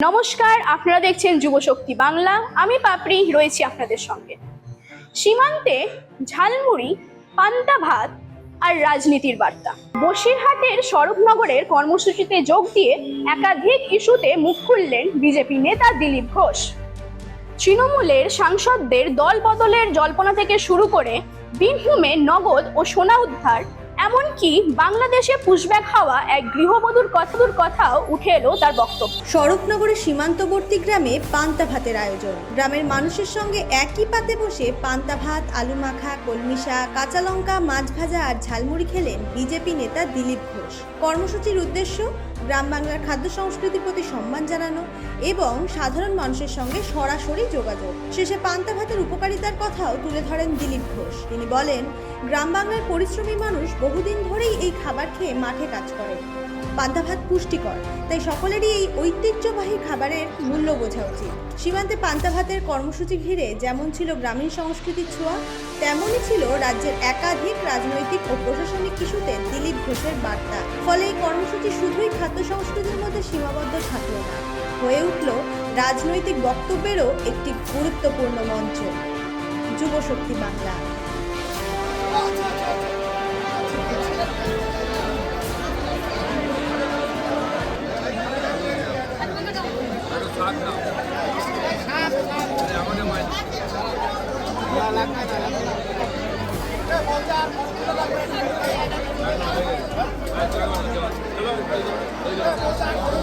নমস্কার, আপনারা দেখছেন যুবশক্তি বাংলা। আমি পাপড়ি রয়েছি আপনাদের সঙ্গে। সীমান্তে ঝালমুড়ি, পান্তা ভাত আর রাজনীতির বার্তা। বসিরহাটের স্বরূপনগরের কর্মসূচিতে যোগ দিয়ে একাধিক ইস্যুতে মুখ খুললেন বিজেপি নেতা দিলীপ ঘোষ। তৃণমূলের সাংসদদের দল বদলের জল্পনা থেকে শুরু করে বীরভূমে নগদ ও সোনা উদ্ধার, এমনকি বাংলাদেশে পুশব্যাক হওয়া এক গৃহবধূর কথাও উঠে এলো তার বক্তব্য। স্বরূপনগরের সীমান্তবর্তী গ্রামে পান্তা ভাতের আয়োজন। গ্রামের মানুষের সঙ্গে একই পাতে বসে পান্তা ভাত, আলু মাখা, কলমি শাক, কাঁচা লঙ্কা, মাছ ভাজা আর ঝালমুড়ি খেলেন বিজেপি নেতা দিলীপ ঘোষ। কর্মসূচির উদ্দেশ্য গ্রাম বাংলার খাদ্য সংস্কৃতির প্রতি সম্মান জানানো এবং সাধারণ মানুষের সঙ্গে সরাসরি যোগাযোগ। শেষে পান্তা ভাতের উপকারিতার কথাও তুলে ধরেন দিলীপ ঘোষ। তিনি বলেন, গ্রাম বাংলার পরিশ্রমী মানুষ বহুদিন ধরেই এই খাবার খেয়ে মাঠে কাজ করে। পান্তা ভাত পুষ্টিকর, তাই সকলেরই এই ঐতিহ্যবাহী খাবারের মূল্য বোঝা উচিত। সীমান্তে পান্তা ভাতের কর্মসূচি ঘিরে যেমন ছিল গ্রামীণ সংস্কৃতির ছোঁয়া, তেমনই ছিল রাজ্যের একাধিক রাজনৈতিক ও প্রশাসনিক ইস্যুতে দিলীপ ঘোষের বার্তা। ফলে এই কর্মসূচি শুধুই খাদ্য সংস্কৃতির মধ্যে সীমাবদ্ধ থাকল না, হয়ে উঠল রাজনৈতিক বক্তব্যেরও একটি গুরুত্বপূর্ণ মঞ্চ। যুবশক্তি বাংলা। চলো